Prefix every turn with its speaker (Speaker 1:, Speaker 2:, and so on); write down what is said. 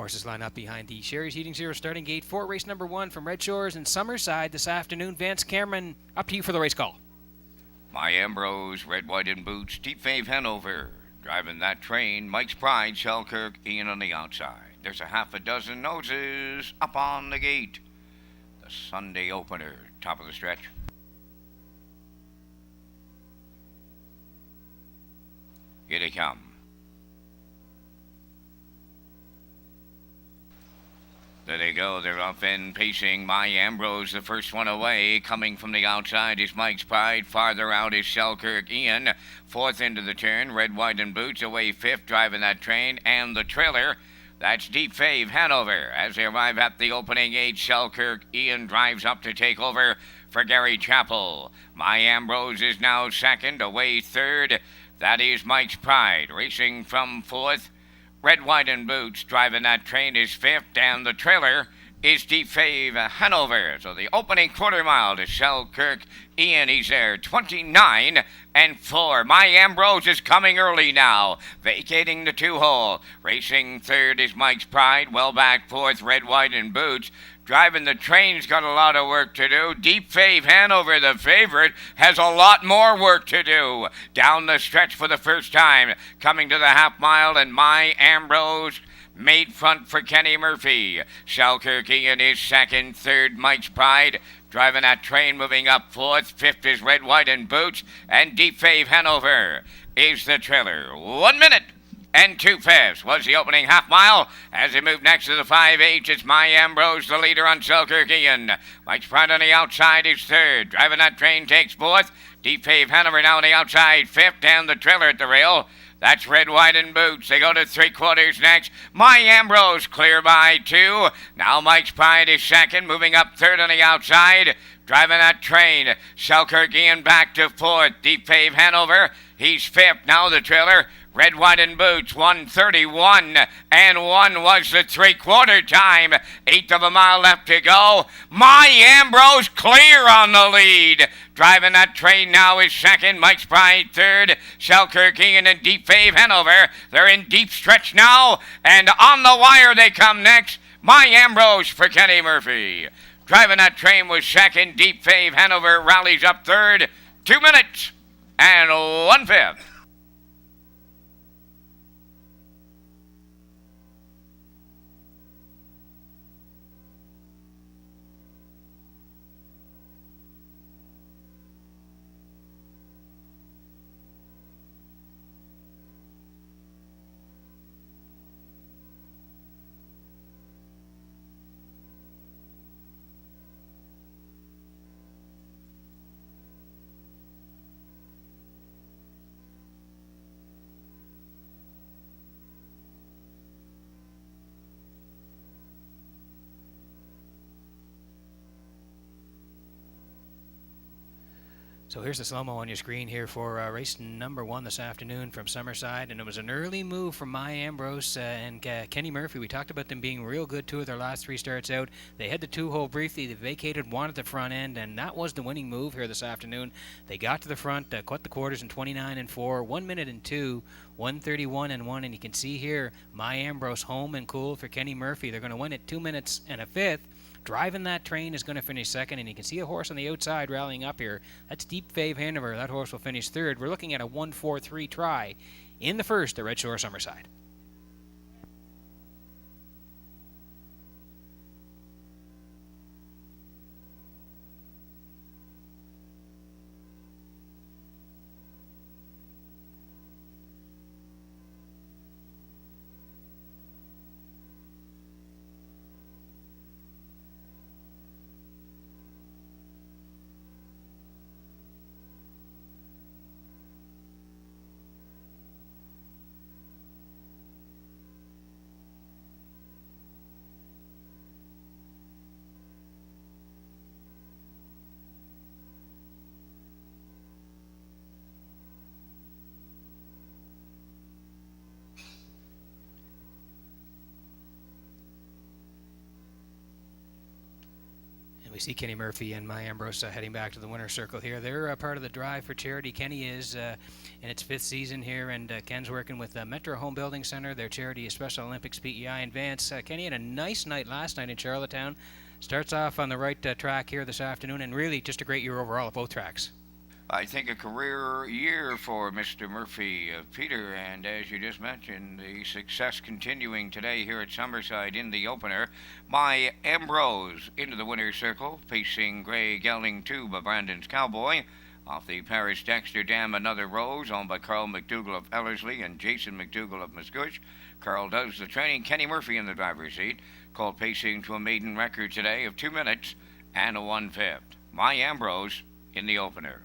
Speaker 1: Horses line up behind the Sherry's Heating Zero starting gate for race number 1 from Redshores and Summerside this afternoon. Vance Cameron, up to you for the race call.
Speaker 2: My Ambrose, Red, White, and Boots, Deep Fave Hanover. Driving that train, Mike's Pride, Selkirk, Ian on the outside. There's a half a dozen noses up on the gate. The Sunday opener, top of the stretch. Here they come. There they go. They're off and pacing. My Ambrose, the first one away. Coming from the outside is Mike's Pride. Farther out is Selkirk Ian. Fourth into the turn. Red, White, and Boots away fifth, driving that train. And the trailer, that's Deep Fave Hanover. As they arrive at the opening gate, Selkirk Ian drives up to take over for Gary Chappell. My Ambrose is now second. Away third, that is Mike's Pride. Racing from fourth, Red, White, and Boots driving that train is fifth, and the trailer is Deep Fave Hanover. So the opening quarter mile to Selkirk Ian, he's there, 29 and 4. My Ambrose is coming early now, vacating the 2-hole. Racing third is Mike's Pride, well back fourth, Red, White, and Boots. Driving the train's got a lot of work to do. Deep Fave Hanover, the favorite, has a lot more work to do. Down the stretch for the first time, coming to the half mile, and My Ambrose made front for Kenny Murphy. Selkirk Ian is second, third Mike's Pride. Driving that train, moving up fourth. Fifth is Red, White, and Boots. And Deep Fave Hanover is the trailer. 1 minute and 2/5 was the opening half mile. As they move next to the 5H, it's My Ambrose, the leader on Selkirk Ian. Mike's Pride on the outside is third. Driving that train takes fourth. Deep Fave Hanover now on the outside, fifth, and the trailer at the rail. That's Red, White, and Boots. They go to 3/4 next. My Ambrose clear by 2. Now Mike's Pride is second, moving up third on the outside. Driving that train, Selkirk Ian back to fourth. Deep Fave Hanover, he's fifth. Now the trailer, Red, White, and Boots, 1:31 and 1 was the 3/4 time. Eighth of a mile left to go. My Ambrose clear on the lead. Driving that train now is second. Mike's Pride third. Selkirk Ian and Deep Fave Hanover. They're in deep stretch now. And on the wire they come next. My Ambrose for Kenny Murphy. Driving that train was second. Deep Fave Hanover rallies up third. 2 minutes and 1/5.
Speaker 1: So here's the slow-mo on your screen here for race number 1 this afternoon from Summerside. And it was an early move from My Ambrose and Kenny Murphy. We talked about them being real good 2 of their last 3 starts out. They had the 2-hole briefly. They vacated 1 at the front end, and that was the winning move here this afternoon. They got to the front, cut the quarters in 29 and 4, 1 minute and 2, 1:31 and 1. And you can see here, My Ambrose home and cool for Kenny Murphy. They're going to win it 2 minutes and a 5th. Driving that train is going to finish second, and you can see a horse on the outside rallying up here. That's Deep Fave Hanover. That horse will finish third. We're looking at a 1-4-3 try in the first at Redshore Summerside. We see Kenny Murphy and My Ambrose heading back to the winner's circle here. They're part of the Drive for Charity. Kenny is in its 5th season here, and Ken's working with Metro Home Building Center. Their charity is Special Olympics PEI. And Vance, Kenny had a nice night last night in Charlottetown. Starts off on the right track here this afternoon, and really just a great year overall at both tracks.
Speaker 2: I think a career year for Mr. Murphy, Peter, and as you just mentioned, the success continuing today here at Summerside in the opener. My Ambrose into the winner's circle, facing Grey Gelding 2 by Brandon's Cowboy. Off the Paris Dexter Dam, Another Rose, owned by Carl McDougall of Ellerslie and Jason McDougall of Muscush. Carl does the training. Kenny Murphy in the driver's seat, called pacing to a maiden record today of 2 minutes and a 1/5. My Ambrose in the opener.